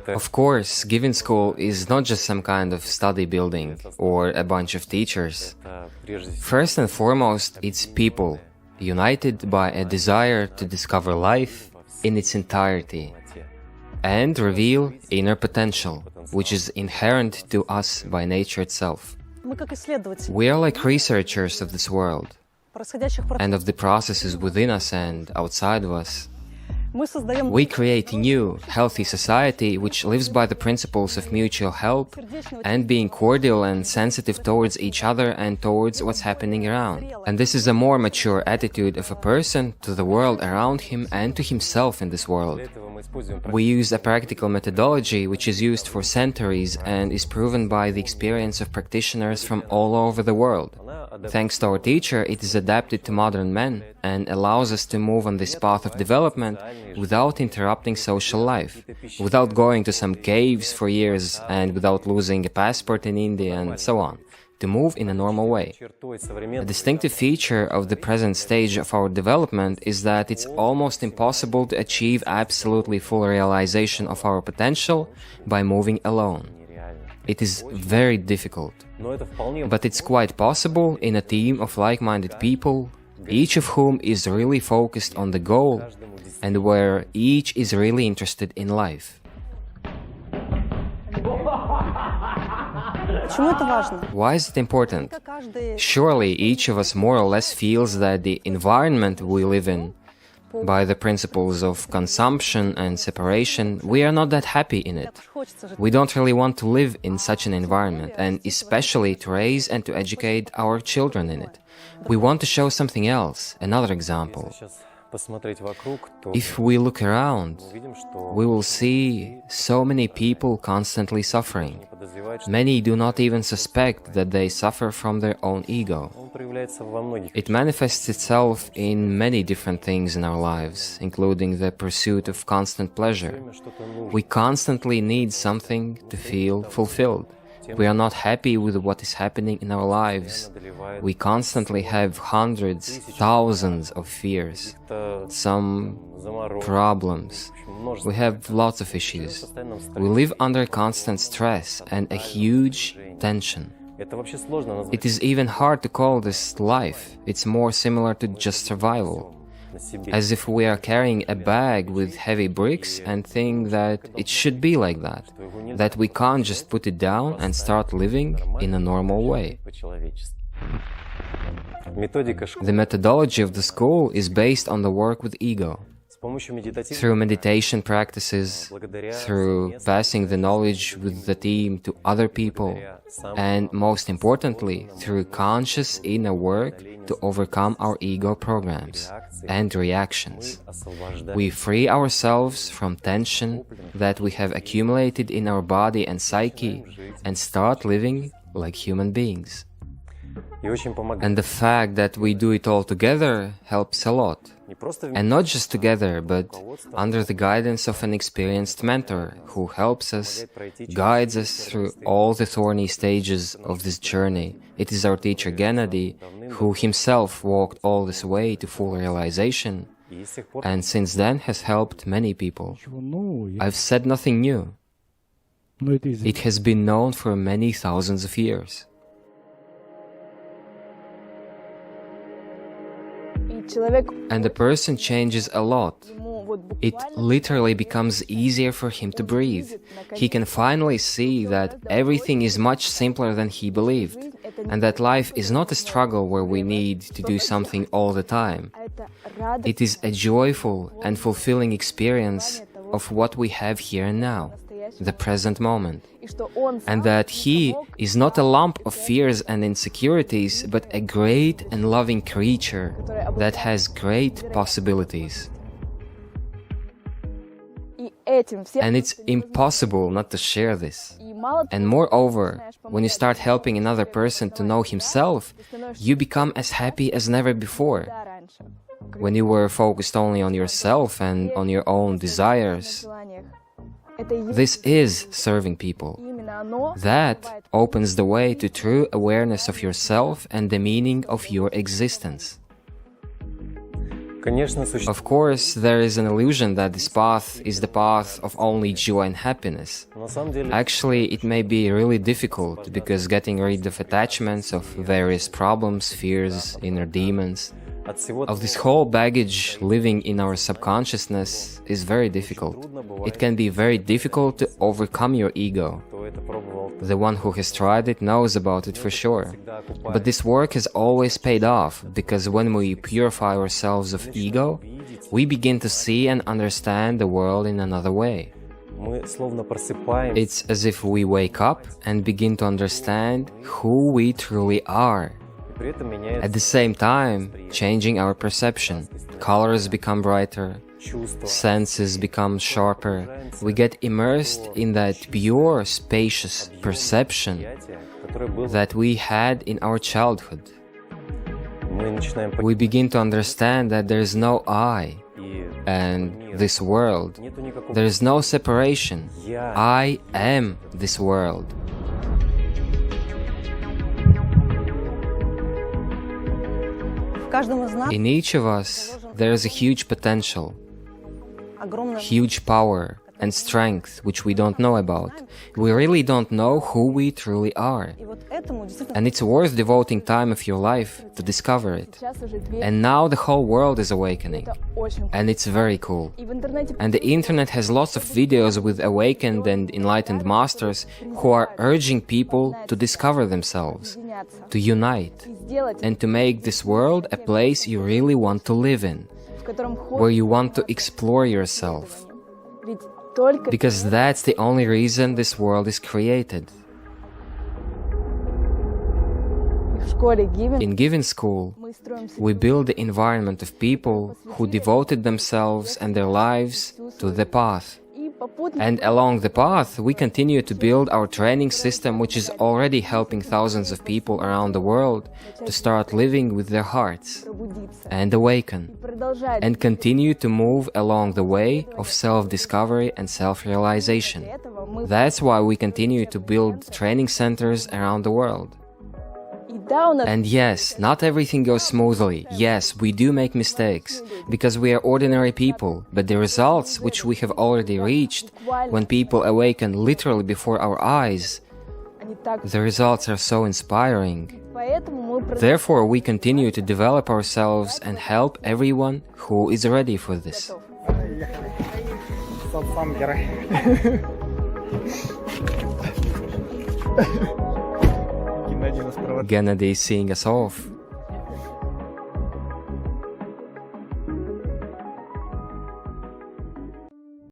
Of course, Giving School is not just some kind of study building or a bunch of teachers. First and foremost, it's people, united by a desire to discover life in its entirety and reveal inner potential, which is inherent to us by nature itself. We are like researchers of this world and of the processes within us and outside of us. We create a new, healthy society which lives by the principles of mutual help and being cordial and sensitive towards each other and towards what's happening around. And this is a more mature attitude of a person to the world around him and to himself in this world. We use a practical methodology which is used for centuries and is proven by the experience of practitioners from all over the world. Thanks to our teacher, it is adapted to modern men and allows us to move on this path of development without interrupting social life, without going to some caves for years and without losing a passport in India and so on, to move in a normal way. A distinctive feature of the present stage of our development is that it's almost impossible to achieve absolutely full realization of our potential by moving alone. It is very difficult, but it's quite possible in a team of like-minded people, each of whom is really focused on the goal and where each is really interested in life. Why is it important? Surely each of us more or less feels that the environment we live in, by the principles of consumption and separation, we are not that happy in it. We don't really want to live in such an environment, and especially to raise and to educate our children in it. We want to show something else, another example. If we look around, we will see so many people constantly suffering. Many do not even suspect that they suffer from their own ego. It manifests itself in many different things in our lives, including the pursuit of constant pleasure. We constantly need something to feel fulfilled. We are not happy with what is happening in our lives. We constantly have hundreds, thousands of fears, some problems. We have lots of issues. We live under constant stress and a huge tension. It is even hard to call this life. It's more similar to just survival. As if we are carrying a bag with heavy bricks and think that it should be like that we can't just put it down and start living in a normal way. The methodology of the school is based on the work with ego. Through meditation practices, through passing the knowledge with the team to other people, and most importantly, through conscious inner work to overcome our ego programs and reactions. We free ourselves from tension that we have accumulated in our body and psyche and start living like human beings. And the fact that we do it all together helps a lot. And not just together, but under the guidance of an experienced mentor who helps us, guides us through all the thorny stages of this journey. It is our teacher Gennady, who himself walked all this way to full realization, and since then has helped many people. I've said nothing new. It has been known for many thousands of years. And the person changes a lot. It literally becomes easier for him to breathe. He can finally see that everything is much simpler than he believed, and that life is not a struggle where we need to do something all the time. It is a joyful and fulfilling experience of what we have here and now, the present moment, and that he is not a lump of fears and insecurities, but a great and loving creature that has great possibilities. And it's impossible not to share this. And moreover, when you start helping another person to know himself, you become as happy as never before. When you were focused only on yourself and on your own desires, this is serving people. That opens the way to true awareness of yourself and the meaning of your existence. Of course, there is an illusion that this path is the path of only joy and happiness. Actually, it may be really difficult because getting rid of attachments, of various problems, fears, inner demons, of this whole baggage living in our subconsciousness is very difficult. It can be very difficult to overcome your ego. The one who has tried it knows about it for sure. But this work has always paid off, because when we purify ourselves of ego, we begin to see and understand the world in another way. It's as if we wake up and begin to understand who we truly are. At the same time, changing our perception. Colors become brighter, senses become sharper. We get immersed in that pure, spacious perception that we had in our childhood. We begin to understand that there is no I and this world. There is no separation. I am this world. In each of us, there is a huge potential, huge power and strength which we don't know about. We really don't know who we truly are. And it's worth devoting time of your life to discover it. And now the whole world is awakening. And it's very cool. And the internet has lots of videos with awakened and enlightened masters who are urging people to discover themselves, to unite, and to make this world a place you really want to live in, where you want to explore yourself. Because that's the only reason this world is created. In Given School, we build the environment of people who devoted themselves and their lives to the path. And along the path, we continue to build our training system, which is already helping thousands of people around the world to start living with their hearts and awaken, and continue to move along the way of self-discovery and self-realization. That's why we continue to build training centers around the world. And yes, not everything goes smoothly. Yes, we do make mistakes, because we are ordinary people, but the results which we have already reached, when people awaken literally before our eyes, the results are so inspiring. Therefore, we continue to develop ourselves and help everyone who is ready for this. Gennady is seeing us off.